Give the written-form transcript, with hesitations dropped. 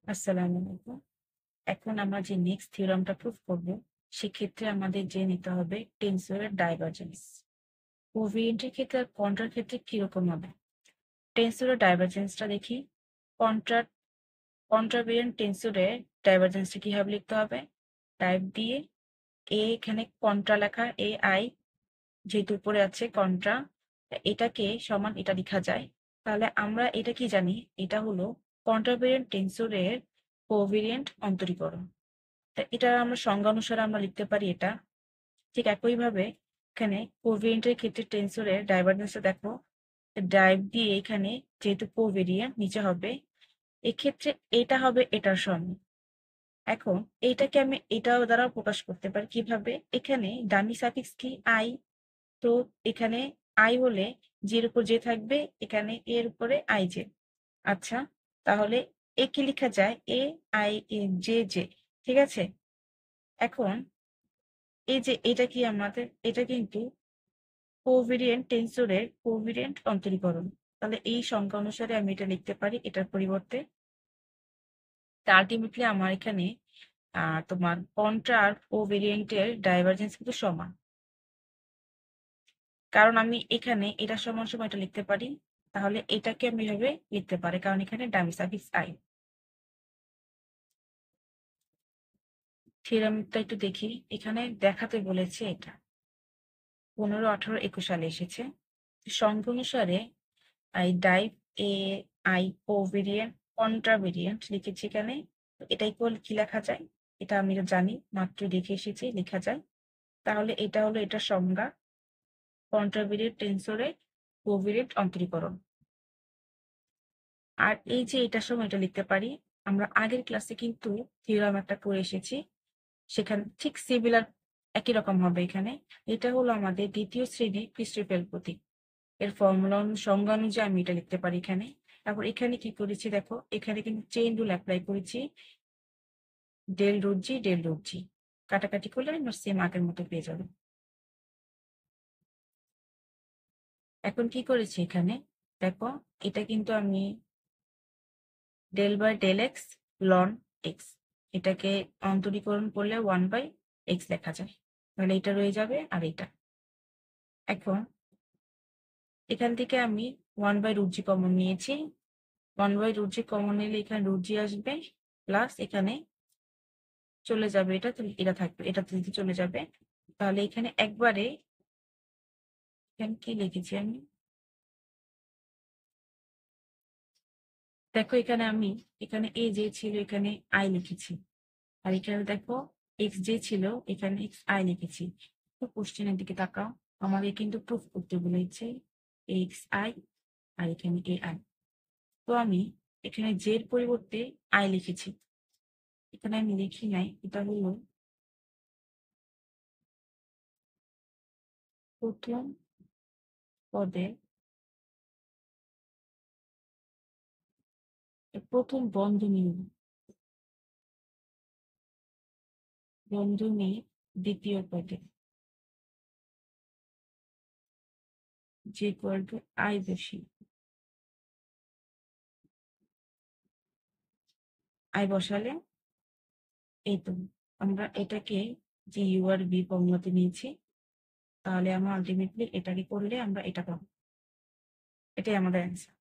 আসসালামু আলাইকুম। এখন আমরা যে নেক্সট থিওরামটা প্রুফ করব, সেক্ষেত্রে আমাদের জেনে নিতে হবে টেনসরের ডাইভারজেন্স। কোভিয়েন্টের ক্ষেত্রে আর কন্ট্রার ক্ষেত্রে কিরকম হবে? টেনসরের ডাইভারজেন্সটা দেখি। কন্ট্রা কন্ট্রাভেরিয়েন্ট টেনসরের ডাইভারজেন্সটা কিভাবে লিখতে হবে? টাইপ দিয়ে এখানে কন্ট্রা লেখা, আই যেহেতু উপরে আছে কন্ট্রা, এটাকে সমান এটা লেখা যায়। তাহলে আমরা এটা কি জানি? এটা হলো কন্ট্রাভেরিয়েন্ট টেনসরের কোভেরিয়েন্ট অন্তরীকরণ। এটা আমরা সংজ্ঞা অনুসারে আমরা লিখতে পারি এটা। ঠিক একইভাবে এখানে কোভেরিয়েন্টের ক্ষেত্রে টেনসরের ডাইভারজেন্সটা দেখো, ডাইভ দিয়ে এখানে যেহেতু কোভেরিয়েন্ট নিচে হবে, এক্ষেত্রে এটা হবে এটার সমান। এখন এইটাকে আমি এটাও দ্বারা প্রকাশ করতে পারি কিভাবে? এখানে ডামি সাফিক্স কি? আই। তো এখানে আই হলে জের উপর যে থাকবে, এখানে এর উপরে আই জে। আচ্ছা, তাহলে এ কি লেখা যায়? A I A J J. ঠিক আছে। এখন এই যে এটা কি আমাদের, এটা কিন্তু কোভেরিয়েন্ট টেনসরের কোভেরিয়েন্ট অন্তরীকরণ। তাহলে এই সংখ্যা অনুসারে আমি এটা লিখতে পারি এটার পরিবর্তে। তা আলটিমেটলি আমার এখানে তোমার কন্ট্রা আর কোভেরিয়েন্টের ডাইভারজেন্স কিন্তু সমান, কারণ আমি এখানে এটা সমান সমান এটা লিখতে পারি। তাহলে এটাকে আমি এভাবে লিখতে পারি, কারণ এখানে ডামি সাফিক্স আই। থিওরামটা একটু দেখি। এখানে দেখাতে বলেছে এটা 15, 18, 21 সালে এসেছে। সংখ্যা অনুসারে আই ডাইভ এ আই কোভেরিয়েন্ট কন্ট্রাভেরিয়েন্ট লিখেছি এখানে। এটা ইকুয়াল কি লেখা যায়? এটা আমি জানি, মাত্র দেখে এসেছি লেখা যায়। তাহলে এটা হলো এটার সংজ্ঞা, কন্ট্রাভেরিয়েন্ট টেনসরের কোভেরিয়েন্ট অন্তরীকরণ। আর এই যে এটার সময় এটা লিখতে পারি, আমরা আগের ক্লাসে কিন্তু থিওরাম একটা করে এসেছি, সেখানে ঠিক সিমিলার একই রকম হবে এখানে। এটা হলো আমাদের দ্বিতীয় শ্রেণীর ক্রিস্টোফেল প্রতীক। এর ফর্মুলা সংজ্ঞা অনুযায়ী আমি এটা লিখতে পারি এখানে। তারপর এখানে কি করেছি দেখো, এখানে কিন্তু চেইন রুল অ্যাপ্লাই করেছি, ডেল রুট জি ডেল রুট জি কাটাকাটি করলে আমরা সেম আগের মতো পেয়ে যাবো। এখন কি করেছি এখানে দেখো, এটা কিন্তু আমি ডেল বাই ডেল এক্স লন এক্স, এটাকে অন্তরীকরণ করলে 1/x লেখা যায়। তাহলে এটা রয়ে যাবে আর এটা। এখন এখান থেকে আমি 1/√g কমন নিয়েছি। 1/√g কমন নিলে এখানে √g আসবে, প্লাস এখানে চলে যাবে এটা, এটা থাকবে, এটা চলে যাবে। তাহলে এখানে একবারে এখানে কি লিখেছি আমি দেখো, এখানে আমি এখানে এ যে ছিল এখানে আই লিখেছি, আর এখানে দেখো এক্স যে ছিল এখানে এক্স আই লিখেছি। তো কোশ্চেনের দিকে তাকাও, আমাদের কিন্তু প্রুফ করতে বলেছে এক্স আই আর এখানে এ আই। তো আমি এখানে জের পরিবর্তে আই লিখেছি, এখানে আমি লিখি নাই। এটা হলো প্রথম পদে প্রথম বন্ধনী দ্বিতীয় পদে যে ইকুয়াল টু আই বসি, আই বসালে এই তো আমরা এটাকে যে ইউ আর বি ফর্মুলাতে নিয়েছি, তাহলে আমরা আলটিমেটলি এটাকে করলে আমরা এটা পাবো। এটাই আমাদের অ্যান্সার।